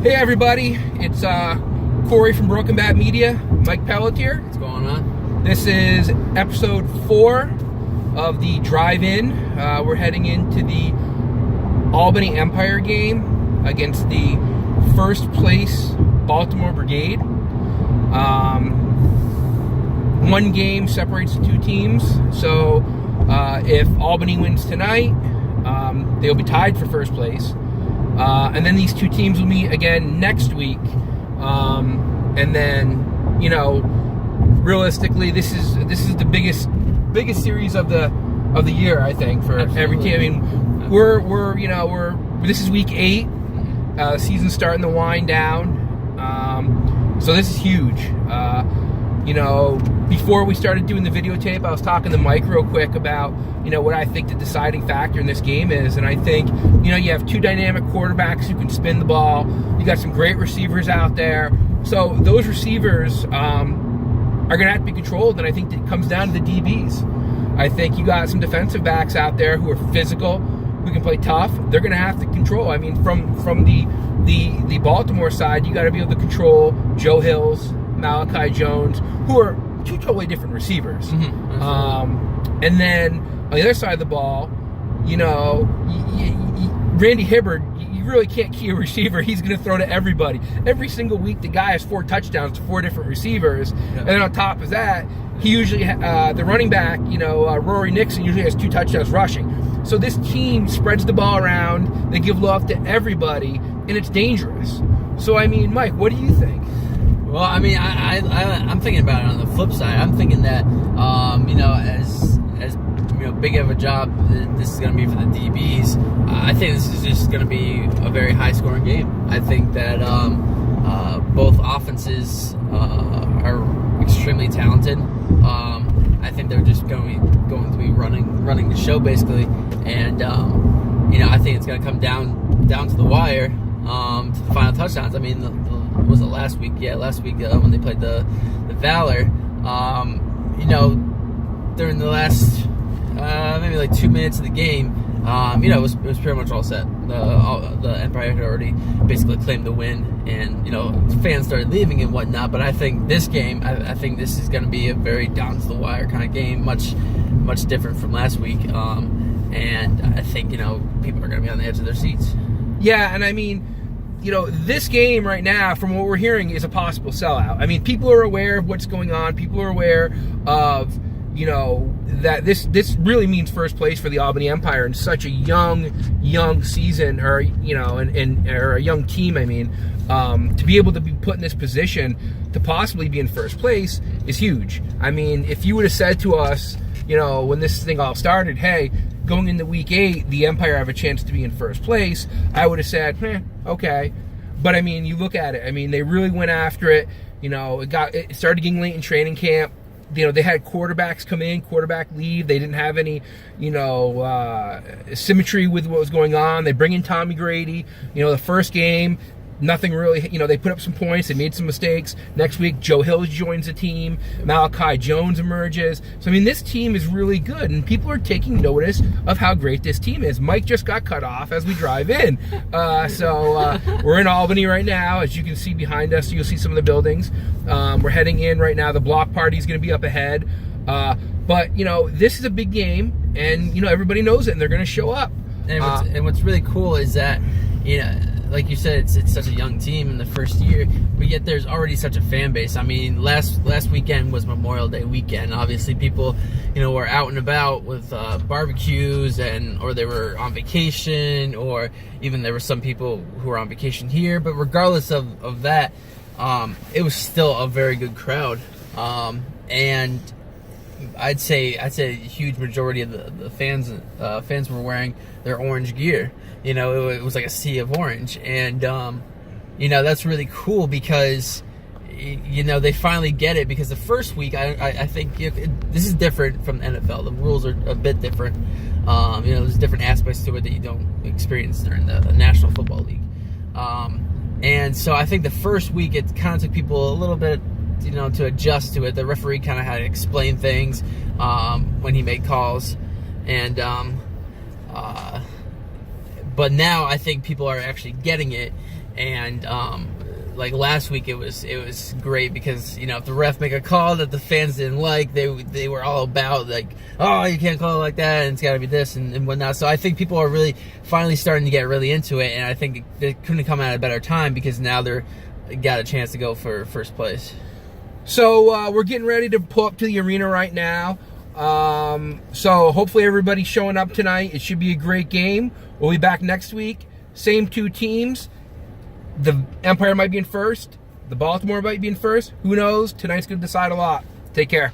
Hey everybody, it's Corey from Broken Bat Media, Mike Pelletier. What's going on? This is episode 4 of the drive-in. We're heading into the Albany Empire game against the first place Baltimore Brigade. One game separates the two teams, so if Albany wins tonight, they'll be tied for first place. And then these two teams will meet again next week. And then, realistically, this is the biggest series of the year, I think, for every team. I mean, we're this is week 8. Season's starting to wind down. So this is huge. Before we started doing the videotape, I was talking to Mike real quick about, what I think the deciding factor in this game is. And I think, you have two dynamic quarterbacks who can spin the ball. You got some great receivers out there. So those receivers are going to have to be controlled. And I think it comes down to the DBs. I think you got some defensive backs out there who are physical, who can play tough. They're going to have to control. I mean, from the Baltimore side, you got to be able to control Joe Hills, Malachi Jones, who are two totally different receivers. And then on the other side of the ball, Randy Hibbard, you really can't key a receiver. He's going to throw to everybody. Every single week, the guy has 4 touchdowns to 4 different receivers. Yeah. And then on top of that, he usually, the running back, Rory Nixon usually has 2 touchdowns rushing. So this team spreads the ball around. They give love to everybody, and it's dangerous. So, I mean, Mike, what do you think? Well, I mean, I'm thinking about it on the flip side. I'm thinking that, as big of a job this is going to be for the DBs, I think this is just going to be a very high-scoring game. I think that both offenses are extremely talented. I think they're just going to be running the show basically, and I think it's going to come down to the wire, to the final touchdowns. I mean, was it last week? Yeah, last week when they played the Valor. During the last maybe like 2 minutes of the game, it was pretty much all set. The Empire had already basically claimed the win, and fans started leaving and whatnot. But I think this game, I think this is going to be a very down to the wire kind of game, much different from last week. And I think people are going to be on the edge of their seats. Yeah, and I mean, this game right now, from what we're hearing, is a possible sellout. I mean, people are aware of what's going on. People are aware of, that this really means first place for the Albany Empire in such a young season, or, or a young team, I mean. To be able to be put in this position to possibly be in first place is huge. I mean, if you would have said to us, when this thing all started, hey, going into week 8, the Empire have a chance to be in first place, I would have said, okay. But I mean, you look at it. I mean, they really went after it. It started getting late in training camp. They had quarterbacks come in, quarterback leave. They didn't have any, symmetry with what was going on. They bring in Tommy Grady. The first game, nothing really, they put up some points. They made some mistakes. Next week, Joe Hills joins the team. Malachi Jones emerges. So, I mean, this team is really good, and people are taking notice of how great this team is. Mike just got cut off as we drive in. We're in Albany right now. As you can see behind us, you'll see some of the buildings. We're heading in right now. The block party is going to be up ahead. But, this is a big game, and, everybody knows it, and they're going to show up. And what's really cool is that, like you said, it's such a young team in the first year, but yet there's already such a fan base. I mean, last weekend was Memorial Day weekend. Obviously, people, were out and about with barbecues, or they were on vacation, or even there were some people who were on vacation here. But regardless of that, it was still a very good crowd, and I'd say a huge majority of the fans were wearing their orange gear. It was like a sea of orange, and that's really cool because they finally get it. Because the first week, I think this is different from the NFL. The rules are a bit different. There's different aspects to it that you don't experience during the National Football League. And so I think the first week it kind of took people a little bit, to adjust to it. The referee kind of had to explain things when he made calls, and but now I think people are actually getting it, And like last week, it was great because if the ref make a call that the fans didn't like, they were all about like, oh, you can't call it like that, and it's got to be this and whatnot. So I think people are really finally starting to get really into it, and I think they couldn't come at a better time because now they're got a chance to go for first place. So we're getting ready to pull up to the arena right now. So hopefully everybody's showing up tonight. It should be a great game. We'll be back next week. Same two teams. The Empire might be in first. The Baltimore might be in first. Who knows? Tonight's going to decide a lot. Take care.